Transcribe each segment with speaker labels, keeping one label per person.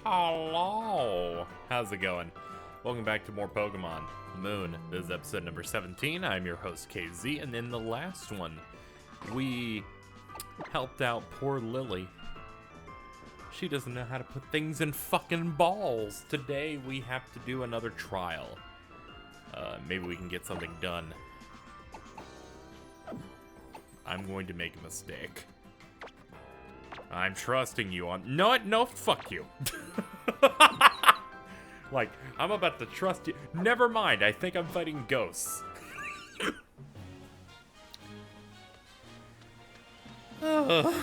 Speaker 1: Hello! How's it going? Welcome back to more Pokemon Moon. This is episode number 17. I'm your host, KZ, and in the last one, we helped out poor Lily. She doesn't know how to put things in fucking balls. Today, we have to do another trial. Maybe we can get something done. I'm going to make a mistake. I'm trusting you on... No, fuck you. Like, I'm about to trust you. Never mind, I think I'm fighting ghosts. The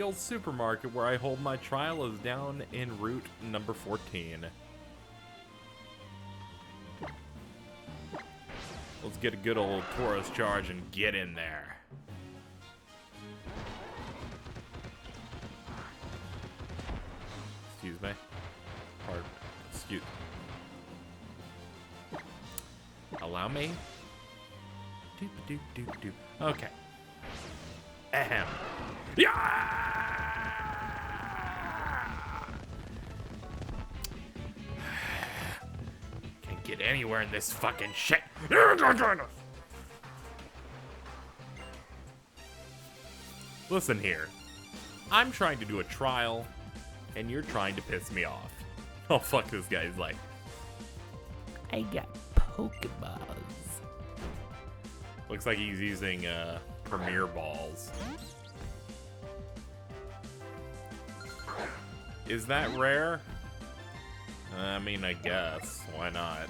Speaker 1: old supermarket where I hold my trial is down in route number 14. Let's get a good old tourist charge and get in there. Excuse me. Pardon. Excuse. Allow me. Doop. Okay. Ahem. Yeah! Can't get anywhere in this fucking shit. Listen here. I'm trying to do a trial, and you're trying to piss me off. Oh, fuck, this guy's like, I got Pokeballs. Looks like he's using, Premier Balls. Is that rare? I mean, I guess. Why not?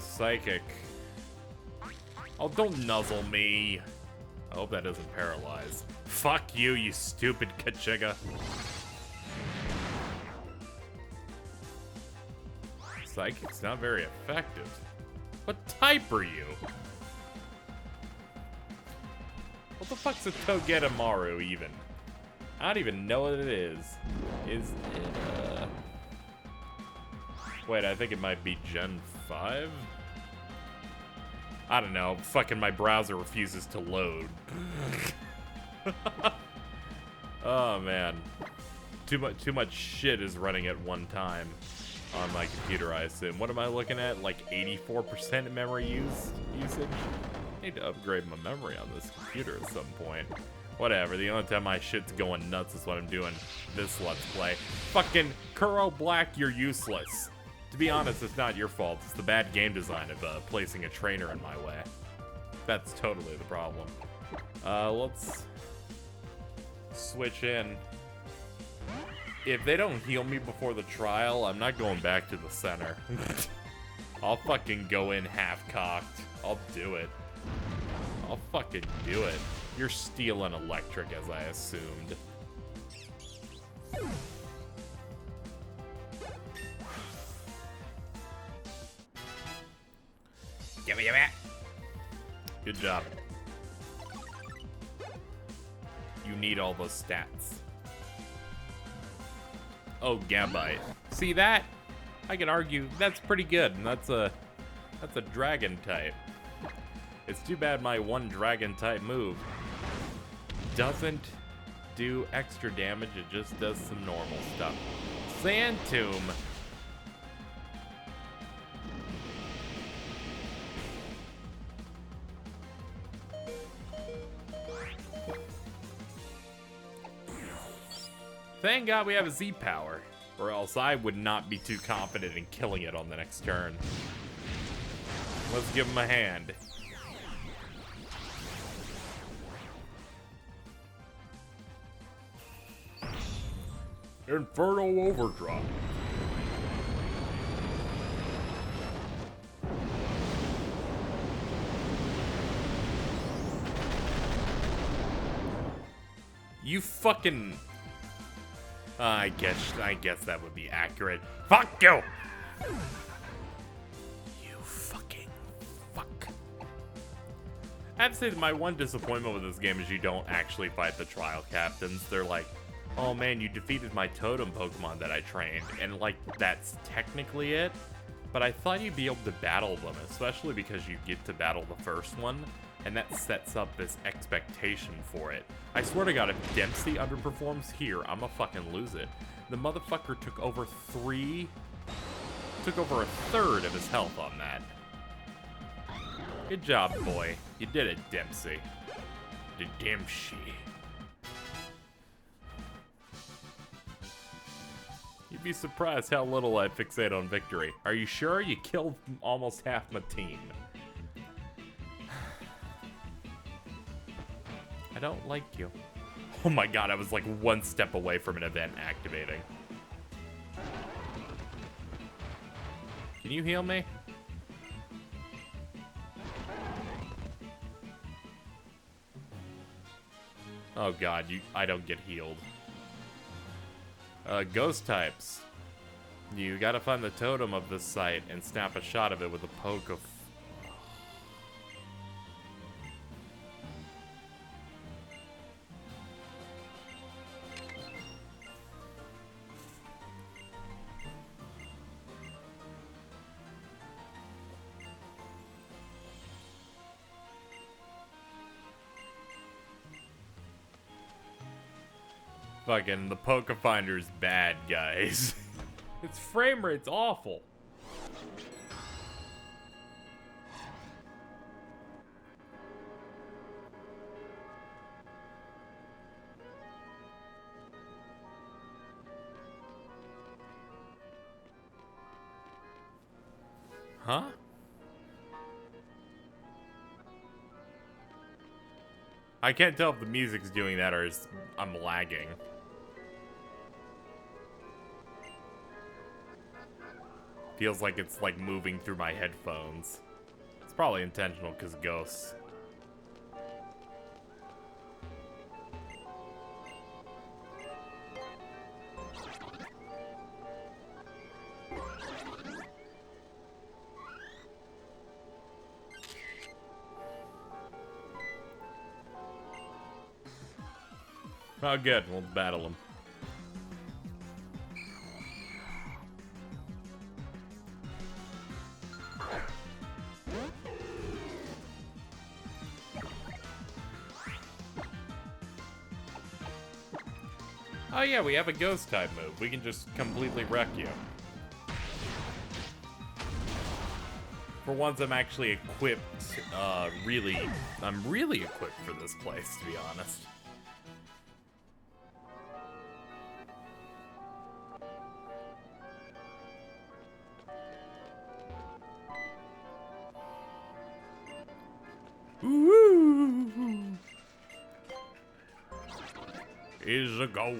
Speaker 1: Psychic. Oh, don't nuzzle me. I hope that doesn't paralyze. Fuck you, you stupid Kachiga. Psychic's not very effective. What type are you? What the fuck's a Togedemaru even? I don't even know what it is. Is it, Wait, I think it might be Gen 5? I don't know. Fucking my browser refuses to load. Oh man, too much shit is running at one time on my computer, I assume. What am I looking at? Like 84% memory usage? I need to upgrade my memory on this computer at some point. Whatever. The only time my shit's going nuts is when I'm doing this Let's Play. Fucking Kuro Black, you're useless. To be honest, it's not your fault. It's the bad game design of placing a trainer in my way. That's totally the problem. Let's switch in. If they don't heal me before the trial, I'm not going back to the center. I'll fucking go in half-cocked. I'll do it. I'll fucking do it. You're stealing electric, as I assumed. Give me. Good job. You need all those stats. Oh, Gambite. See that? I can argue that's pretty good, and that's a dragon type. It's too bad my one dragon type move doesn't do extra damage, it just does some normal stuff. Sand Tomb. Thank God we have a Z power, or else I would not be too confident in killing it on the next turn. Let's give him a hand. Inferno Overdrive. You fucking... I guess that would be accurate. Fuck you! You fucking fuck. I have to say that my one disappointment with this game is you don't actually fight the trial captains. They're like, oh man, you defeated my totem Pokemon that I trained, and like, that's technically it. But I thought you'd be able to battle them, especially because you get to battle the first one, and that sets up this expectation for it. I swear to God, if Dempsey underperforms here, I'ma fucking lose it. The motherfucker took over a third of his health on that. Good job, boy. You did it, Dempsey. The Dempsey. You'd be surprised how little I fixate on victory. Are you sure? You killed almost half my team. I don't like you. Oh my god, I was like one step away from an event activating. Can you heal me? Oh god, I don't get healed. Ghost types. You gotta find the totem of this site and snap a shot of it with a poke of... Fucking, the Poke Finder's bad, guys. Its frame rate's awful. Huh? I can't tell if the music's doing that or I'm lagging. Feels like it's like moving through my headphones. It's probably intentional because ghosts. Oh good, we'll battle him. Oh yeah, we have a ghost type move. We can just completely wreck you. For once, I'm actually equipped, I'm really equipped for this place, to be honest. Ooh. Is a ghost.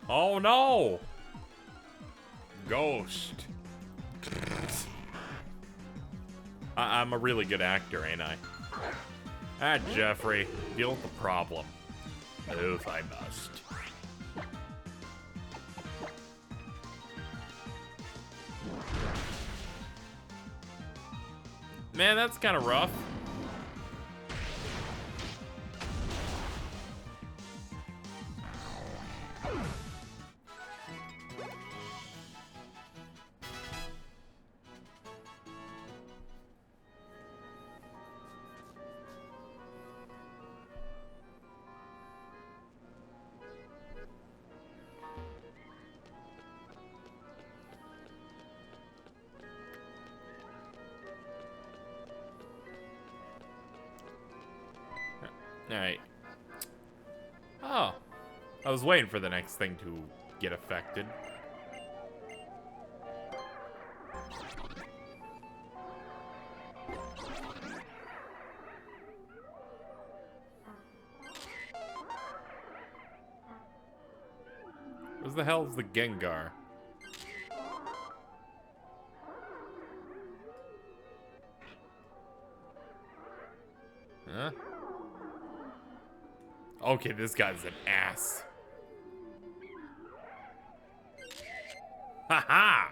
Speaker 1: Oh no! Ghost. I'm a really good actor, ain't I? Ah, Jeffrey, deal with the problem. If I must. Man, that's kind of rough. Alright. Oh. I was waiting for the next thing to get affected. Where the hell is the Gengar? Huh? Okay, this guy's an ass. Haha!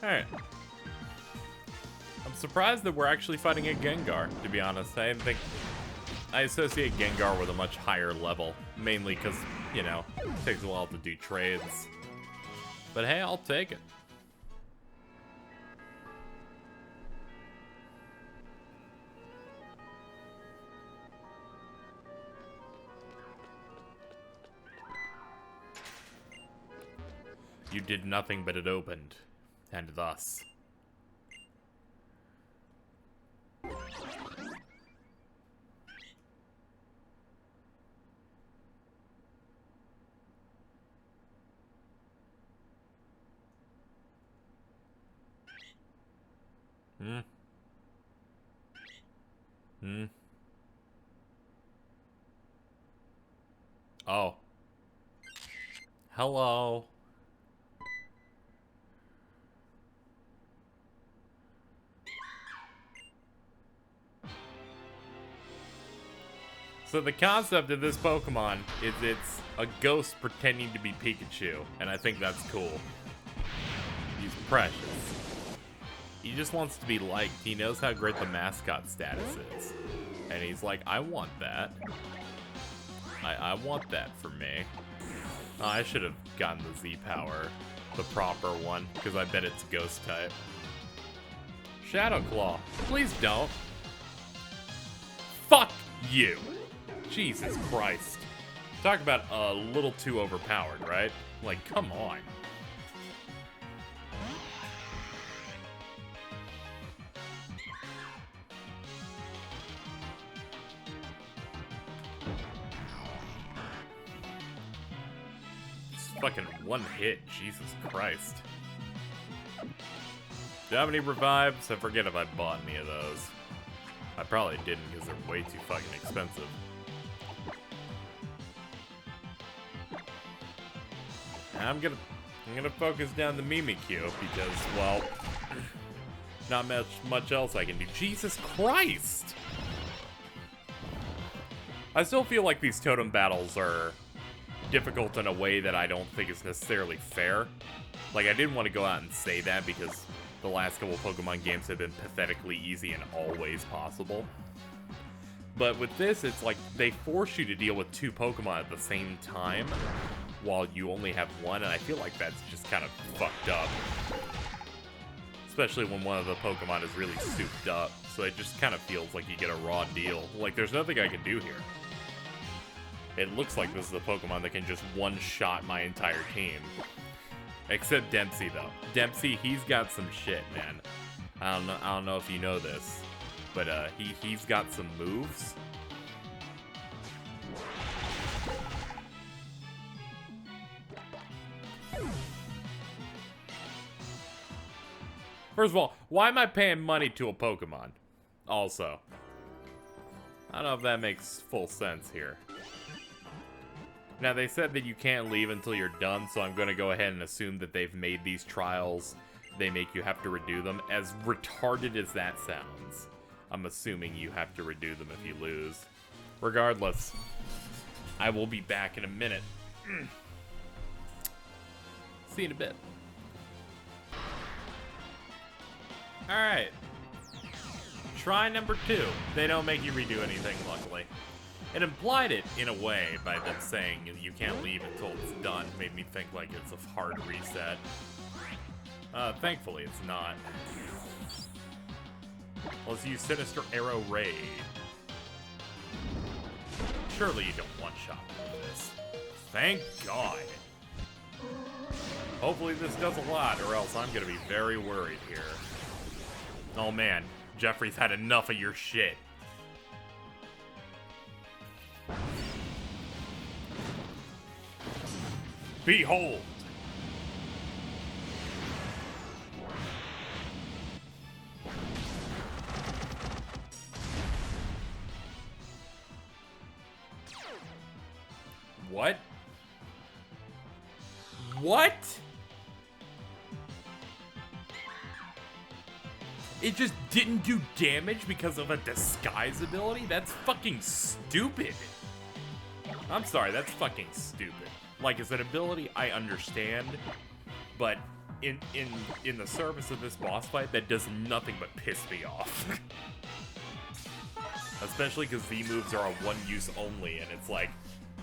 Speaker 1: Alright. I'm surprised that we're actually fighting a Gengar, to be honest. I didn't think... I associate Gengar with a much higher level. Mainly because, you know, it takes a while to do trades. But hey, I'll take it. You did nothing but it opened. And thus... Oh. Hello. So the concept of this Pokemon is it's a ghost pretending to be Pikachu, and I think that's cool. He's precious. He just wants to be liked. He knows how great the mascot status is. And he's like, I want that. I want that for me. Oh, I should have gotten the Z-Power, the proper one, because I bet it's Ghost type. Shadow Claw, please don't. Fuck you. Jesus Christ. Talk about a little too overpowered, right? Like, come on. Fucking one hit, Jesus Christ. Do I have any revives? I forget if I bought any of those. I probably didn't because they're way too fucking expensive. I'm gonna focus down the Mimikyu because, well, not much else I can do. Jesus Christ! I still feel like these totem battles are difficult in a way that I don't think is necessarily fair. Like, I didn't want to go out and say that because the last couple Pokemon games have been pathetically easy and always possible. But with this, it's like they force you to deal with two Pokemon at the same time while you only have one, and I feel like that's just kind of fucked up. Especially when one of the Pokemon is really souped up, so it just kind of feels like you get a raw deal. Like, there's nothing I can do here. It looks like this is a Pokemon that can just one-shot my entire team. Except Dempsey, though. Dempsey, he's got some shit, man. I don't know if you know this, but he's got some moves. First of all, why am I paying money to a Pokemon? Also, I don't know if that makes full sense here. Now, they said that you can't leave until you're done, so I'm going to go ahead and assume that they've made these trials. They make you have to redo them. As retarded as that sounds, I'm assuming you have to redo them if you lose. Regardless, I will be back in a minute. See you in a bit. Alright. Try number 2. They don't make you redo anything, luckily. It implied it in a way by them saying you can't leave until it's done. Made me think like it's a hard reset. Thankfully it's not. Let's use Sinister Arrow Raid. Surely you don't one-shot this. Thank God. Hopefully this does a lot, or else I'm gonna be very worried here. Oh man, Jeffrey's had enough of your shit. Behold! What? What? It just didn't do damage because of a disguise ability? That's fucking stupid. I'm sorry, that's fucking stupid. Like, as an ability, I understand, but in the service of this boss fight that does nothing but piss me off. Especially because Z moves are a one use only, and it's like,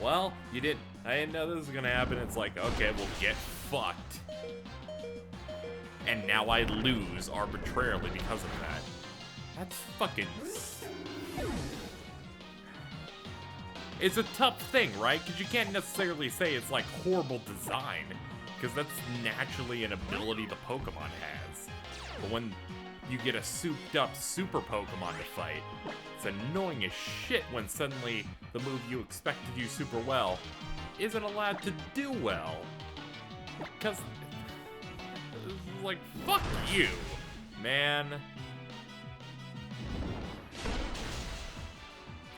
Speaker 1: well, I didn't know this was gonna happen. It's like, okay, well, get fucked. And now I lose arbitrarily because of that. That's fucking... It's a tough thing, right? Because you can't necessarily say it's like horrible design, because that's naturally an ability the Pokemon has. But when you get a souped up super Pokemon to fight, it's annoying as shit when suddenly the move you expect to do super well isn't allowed to do well. Because, like, fuck you, man.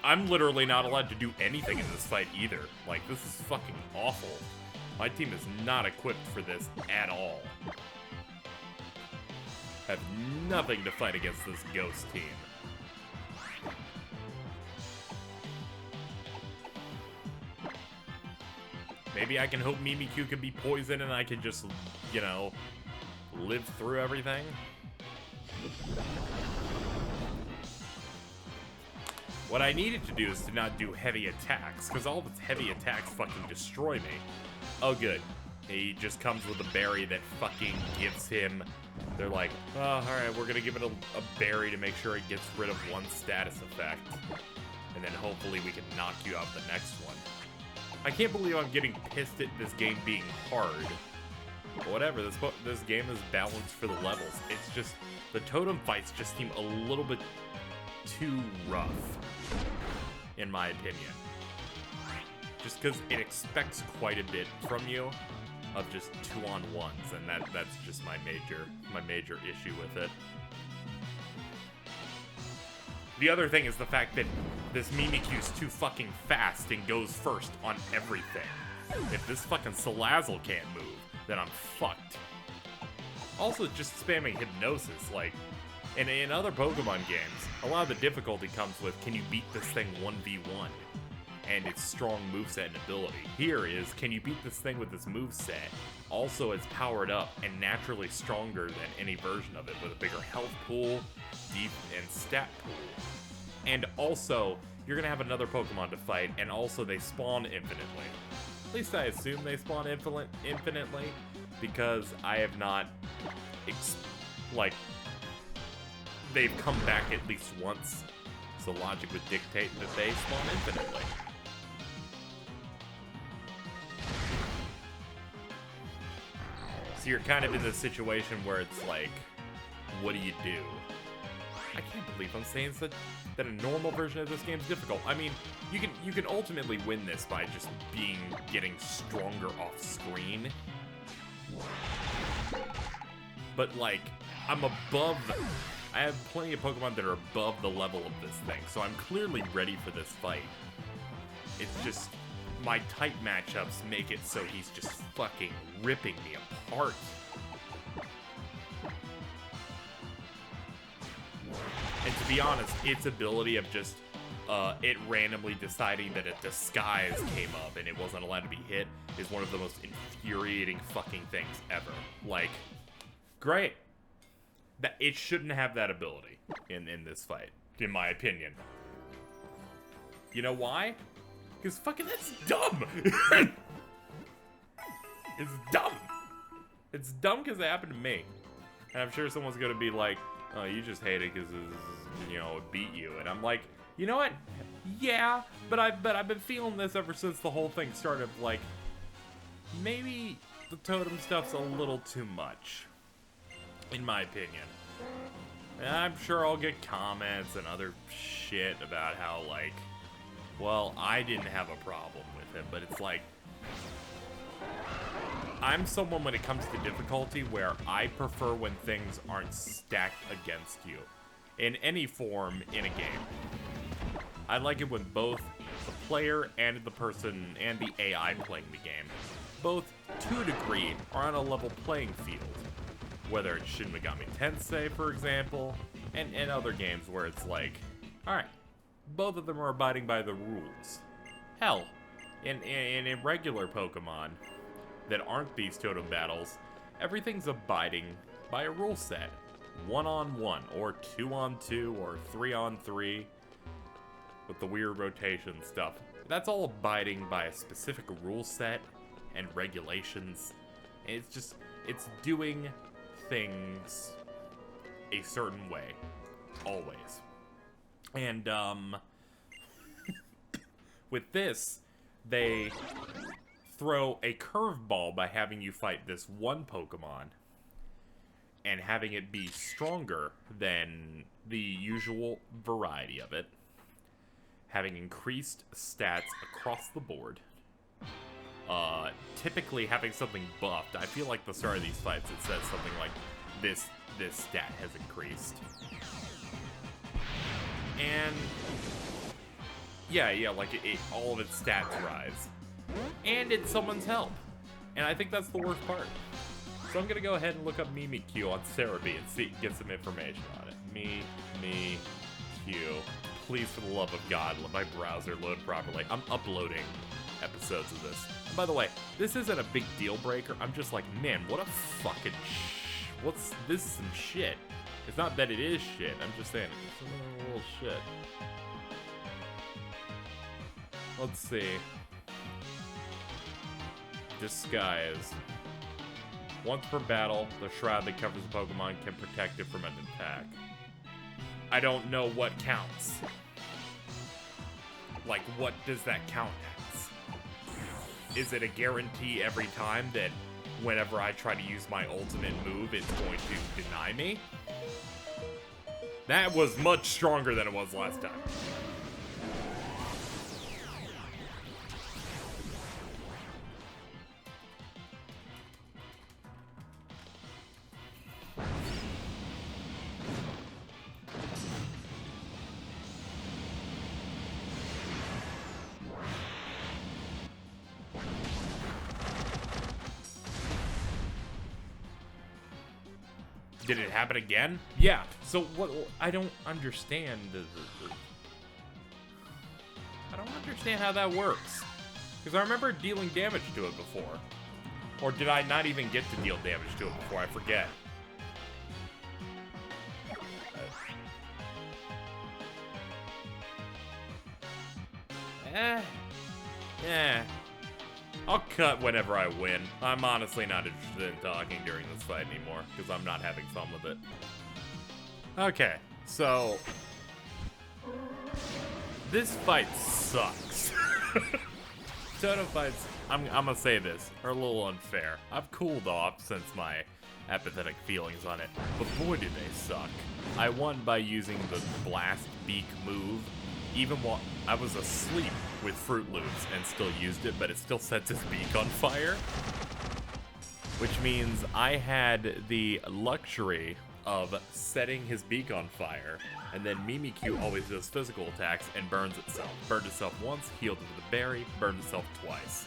Speaker 1: I'm literally not allowed to do anything in this fight either. Like, this is fucking awful. My team is not equipped for this at all. Have nothing to fight against this ghost team. Maybe I can hope Mimikyu can be poisoned and I can just, you know, live through everything. What I needed to do is to not do heavy attacks, because all of its heavy attacks fucking destroy me. Oh, good. He just comes with a berry that fucking gives him... They're like, oh, alright, we're gonna give it a berry to make sure it gets rid of one status effect. And then hopefully we can knock you out the next one. I can't believe I'm getting pissed at this game being hard. But whatever, this game is balanced for the levels. It's just... The totem fights just seem a little bit too rough, in my opinion. Just because it expects quite a bit from you of just 2-on-1s, and that's just my major issue with it. The other thing is the fact that this Mimikyu's too fucking fast and goes first on everything. If this fucking Salazzle can't move, then I'm fucked. Also, just spamming Hypnosis, like, in other Pokemon games, a lot of the difficulty comes with, can you beat this thing 1v1? And its strong moveset and ability. Here is, can you beat this thing with this moveset? Also, it's powered up and naturally stronger than any version of it, with a bigger health pool, deep and stat pool. And also, you're gonna have another Pokemon to fight, and also they spawn infinitely. At least I assume they spawn infinitely, because I have not, they've come back at least once, so logic would dictate that they spawn infinitely. So you're kind of in this situation where it's like, what do you do? I can't believe I'm saying that a normal version of this game is difficult. I mean, you can ultimately win this by just getting stronger off screen. But like, I have plenty of Pokemon that are above the level of this thing, so I'm clearly ready for this fight. It's just, my tight matchups make it so he's just fucking ripping me apart. And to be honest, its ability of just, it randomly deciding that a disguise came up and it wasn't allowed to be hit is one of the most infuriating fucking things ever. Like, great. It shouldn't have that ability in this fight, in my opinion. You know why? Because fucking that's dumb! It's dumb! It's dumb because it happened to me. And I'm sure someone's gonna be like, oh, you just hate it because, you know, it beat you. And I'm like, you know what? Yeah, but I've been feeling this ever since the whole thing started. Like, maybe the totem stuff's a little too much, in my opinion. And I'm sure I'll get comments and other shit about how, like, well, I didn't have a problem with it, but it's like, I'm someone when it comes to difficulty where I prefer when things aren't stacked against you in any form in a game. I like it when both the player and the person and the AI playing the game, both to a degree, are on a level playing field. Whether it's Shin Megami Tensei, for example, and other games where it's like, alright, both of them are abiding by the rules. Hell, in regular Pokemon that aren't these totem battles, everything's abiding by a rule set. 1-on-1, or 2-on-2, or 3-on-3, with the weird rotation stuff. That's all abiding by a specific rule set and regulations. And it's doing things a certain way. Always. And, with this, they throw a curveball by having you fight this one Pokemon and having it be stronger than the usual variety of it, having increased stats across the board, typically having something buffed. I feel like the start of these fights, it says something like, this stat has increased. And, yeah, like, all of its stats rise. And it's someone's help. And I think that's the worst part. So I'm gonna go ahead and look up Mimikyu on Cerebi and get some information on it. Mimikyu. Please, for the love of God, let my browser load properly. I'm uploading episodes of this. And by the way, this isn't a big deal breaker. I'm just like, man, what a fucking what's this? Some shit. It's not that it is shit. I'm just saying it's a little shit. Let's see. Disguise. Once per battle, the shroud that covers the Pokemon can protect it from an attack. I don't know what counts. Like, what does that count as? Is it a guarantee every time that whenever I try to use my ultimate move, it's going to deny me? That was much stronger than it was last time. Did it happen again? Yeah. So what? I don't understand. I don't understand how that works. Because I remember dealing damage to it before. Or did I not even get to deal damage to it before? I forget. I'll cut whenever I win. I'm honestly not interested in talking during this fight anymore, because I'm not having fun with it. Okay, so... this fight sucks. Totem fights, I'm gonna say this, are a little unfair. I've cooled off since my apathetic feelings on it, but boy do they suck. I won by using the Blast Beak move, even while I was asleep with Fruit Loops and still used it, but it still sets his beak on fire. Which means I had the luxury of setting his beak on fire, and then Mimikyu always does physical attacks and burns itself. Burned itself once, healed with a berry, burned itself twice.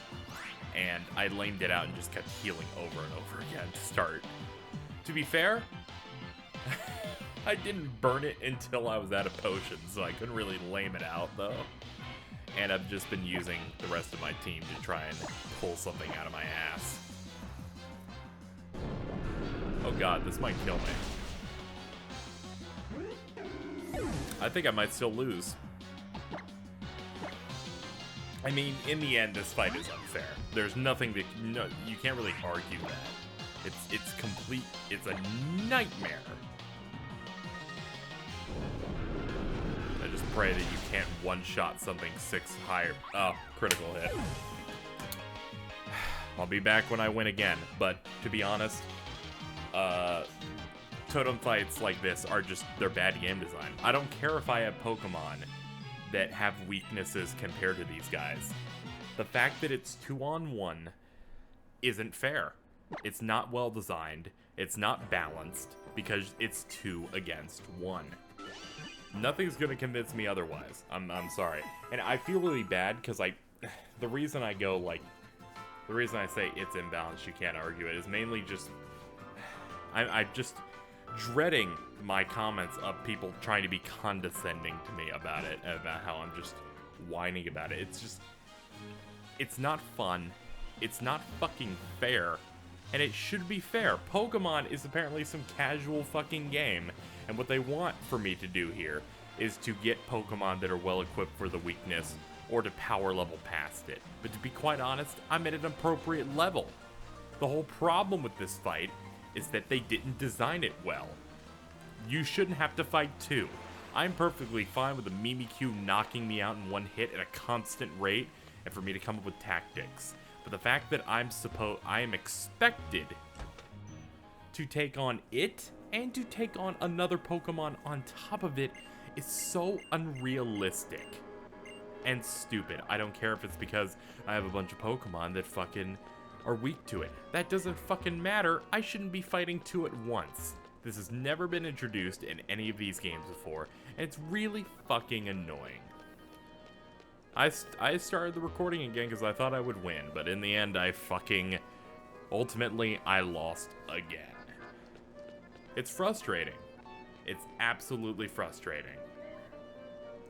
Speaker 1: And I lamed it out and just kept healing over and over again to start. To be fair, I didn't burn it until I was out of potions, so I couldn't really lame it out, though. And I've just been using the rest of my team to try and pull something out of my ass. Oh god, this might kill me. I think I might still lose. I mean, in the end, this fight is unfair. There's nothing that... no, you can't really argue that. It's complete... it's a nightmare. I just pray that you can't one-shot something 6 higher. Oh, critical hit. I'll be back when I win again, but to be honest, Totem fights like this are just, they're bad game design. I don't care if I have Pokemon that have weaknesses compared to these guys. The fact that it's 2-on-1 isn't fair. It's not well designed. It's not balanced because it's 2 against 1. Nothing's gonna convince me otherwise. I'm sorry. And I feel really bad because the reason I say it's imbalanced, you can't argue it, is mainly just, I'm just dreading my comments of people trying to be condescending to me about it, about how I'm just whining about it. It's not fun. It's not fucking fair. And it should be fair. Pokemon is apparently some casual fucking game, and what they want for me to do here is to get Pokemon that are well equipped for the weakness, or to power level past it. But to be quite honest, I'm at an appropriate level. The whole problem with this fight is that they didn't design it well. You shouldn't have to fight two. I'm perfectly fine with the Mimikyu knocking me out in one hit at a constant rate, and for me to come up with tactics. But the fact that I am expected to take on it, and to take on another Pokemon on top of it, is so unrealistic and stupid. I don't care if it's because I have a bunch of Pokemon that fucking are weak to it. That doesn't fucking matter. I shouldn't be fighting two at once. This has never been introduced in any of these games before, and it's really fucking annoying. I started the recording again because I thought I would win, but in the end ultimately I lost again. It's frustrating. It's absolutely frustrating.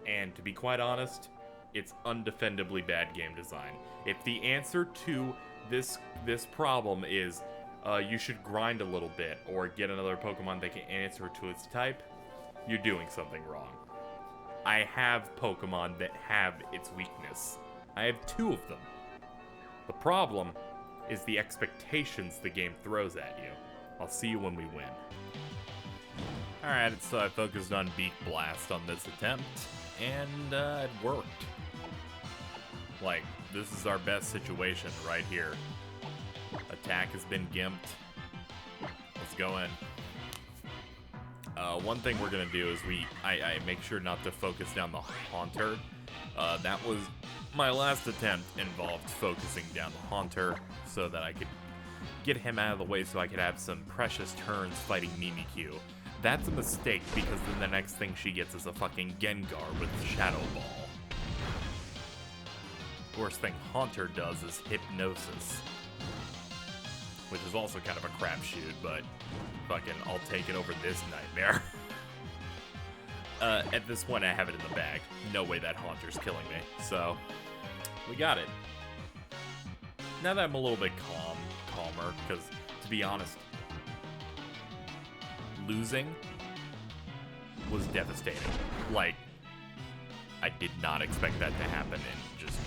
Speaker 1: And to be quite honest, it's undefendably bad game design. If the answer to this problem is you should grind a little bit or get another Pokemon that can answer to its type, you're doing something wrong. I have Pokemon that have its weakness. I have 2 of them. The problem is the expectations the game throws at you. I'll see you when we win. Alright, so I focused on Beak Blast on this attempt, and it worked. Like, this is our best situation right here. Attack has been gimped. Let's go in. One thing we're gonna do is I make sure not to focus down the Haunter. That was my last attempt, involved focusing down the Haunter so that I could get him out of the way so I could have some precious turns fighting Mimikyu. That's a mistake because then the next thing she gets is a fucking Gengar with Shadow Ball. Worst thing Haunter does is Hypnosis, which is also kind of a crapshoot, but fucking I'll take it over this nightmare. At this point, I have it in the bag. No way that Haunter's killing me. So, we got it. Now that I'm a little bit calmer, because to be honest, losing was devastating. Like, I did not expect that to happen, and just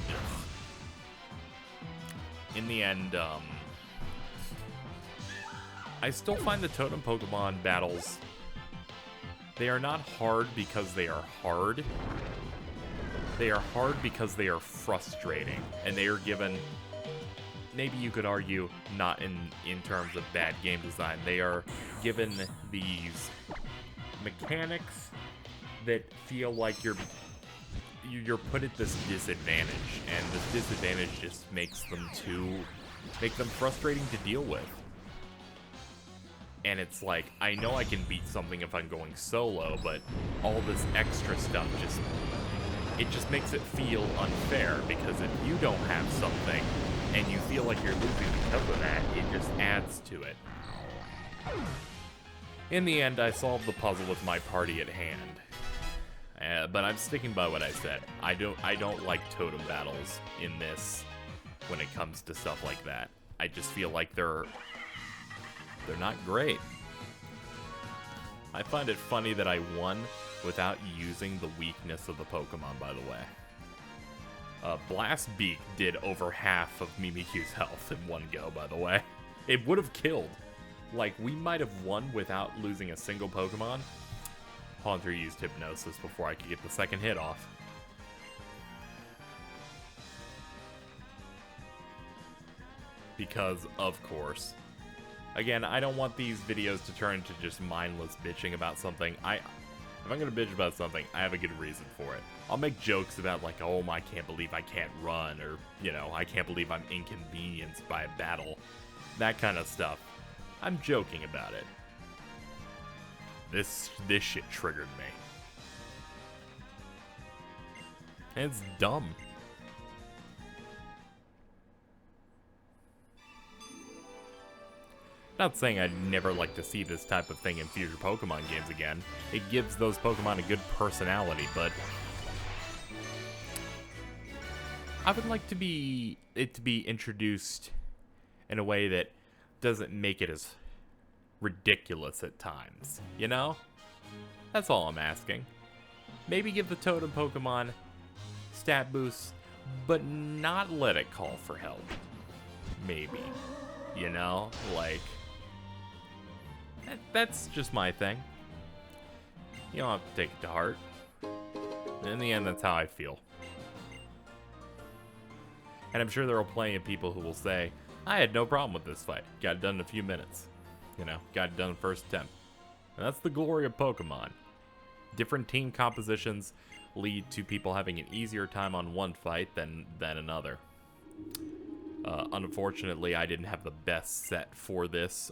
Speaker 1: in the end, I still find the Totem Pokemon battles, they are not hard because they are hard. They are hard because they are frustrating, and they are given, maybe you could argue, not in terms of bad game design. They are given these mechanics that feel like you're put at this disadvantage, and this disadvantage just makes them frustrating to deal with. And it's like, I know I can beat something if I'm going solo, but all this extra stuff just makes it feel unfair, because if you don't have something and you feel like you're losing because of that, it just adds to it. In the end, I solved the puzzle with my party at hand. But I'm sticking by what I said. I don't like totem battles in this when it comes to stuff like that. I just feel like they're not great. I find it funny that I won without using the weakness of the Pokemon, by the way. Blast Beak did over half of Mimikyu's health in one go, by the way. It would have killed. Like, we might have won without losing a single Pokemon. Haunter used Hypnosis before I could get the second hit off. Because, of course. Again, I don't want these videos to turn into just mindless bitching about something. If I'm gonna bitch about something, I have a good reason for it. I'll make jokes about, like, oh, I can't believe I can't run, or, you know, I can't believe I'm inconvenienced by a battle. That kind of stuff. I'm joking about it. This shit triggered me. And it's dumb. Not saying I'd never like to see this type of thing in future Pokemon games again. It gives those Pokemon a good personality, but I would like it to be introduced in a way that doesn't make it as ridiculous at times, you know? That's all I'm asking. Maybe give the Totem Pokemon stat boosts, but not let it call for help. Maybe. You know? Like, that's just my thing. You don't have to take it to heart. In the end, that's how I feel. And I'm sure there are plenty of people who will say, I had no problem with this fight. Got it done in a few minutes. You know, got it done in the first attempt. And that's the glory of Pokemon. Different team compositions lead to people having an easier time on one fight than another. Unfortunately, I didn't have the best set for this.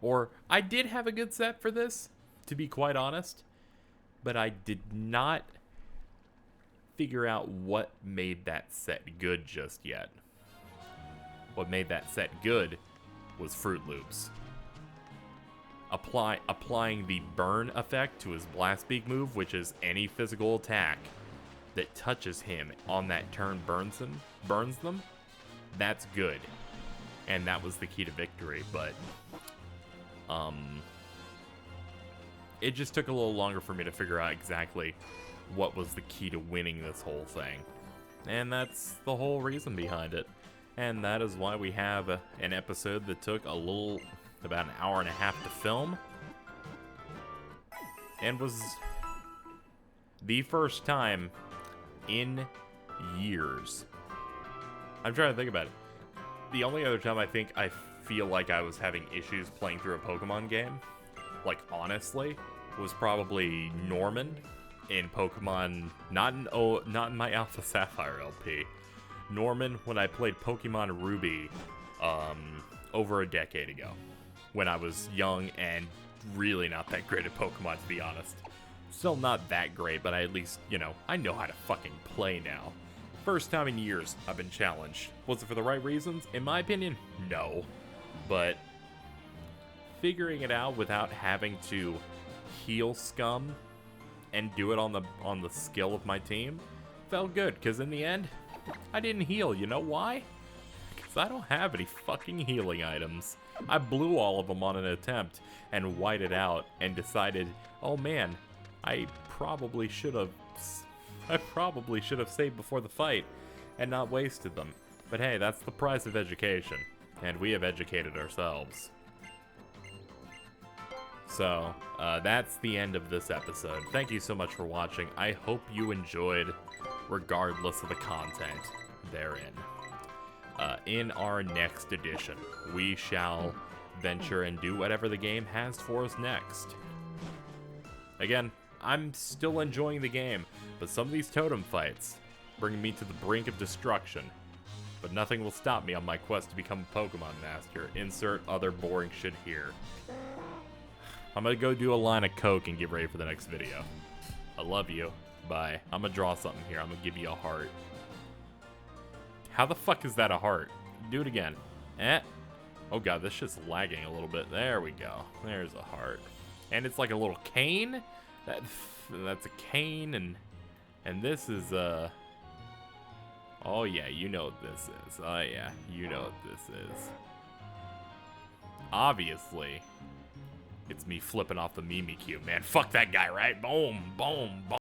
Speaker 1: Or, I did have a good set for this, to be quite honest. But I did not figure out what made that set good just yet. What made that set good was Fruit Loops. Applying the burn effect to his Blast Beak move, which is any physical attack that touches him on that turn burns them, that's good. And that was the key to victory, but it just took a little longer for me to figure out exactly what was the key to winning this whole thing. And that's the whole reason behind it. And that is why we have an episode that took about an hour and a half to film. And was the first time in years. I'm trying to think about it. The only other time I think I feel like I was having issues playing through a Pokemon game, like honestly, was probably Norman in Pokemon, not in my Alpha Sapphire LP. Norman when I played Pokemon Ruby over a decade ago, when I was young and really not that great at Pokemon, to be honest. Still not that great, but I at least, you know, I know how to fucking play now. First time in years I've been challenged. Was it for the right reasons? In my opinion, no. But figuring it out without having to heal scum and do it on the skill of my team felt good, because in the end, I didn't heal. You know why? Because I don't have any fucking healing items. I blew all of them on an attempt and whited out and decided, oh man, I probably should have saved before the fight and not wasted them. But hey, that's the price of education, and we have educated ourselves. So, that's the end of this episode. Thank you so much for watching. I hope you enjoyed, regardless of the content therein. In our next edition, we shall venture and do whatever the game has for us next. Again, I'm still enjoying the game, but some of these totem fights bring me to the brink of destruction. But nothing will stop me on my quest to become a Pokemon Master. Insert other boring shit here. I'm gonna go do a line of coke and get ready for the next video. I love you. Bye. I'm gonna draw something here. I'm gonna give you a heart. How the fuck is that a heart? Do it again. Oh god, this shit's lagging a little bit. There we go. There's a heart. And it's like a little cane? That's a cane, and this is, oh yeah, you know what this is. Oh yeah, you know what this is. Obviously, it's me flipping off the Mimikyu. Man, fuck that guy, right? Boom, boom, boom.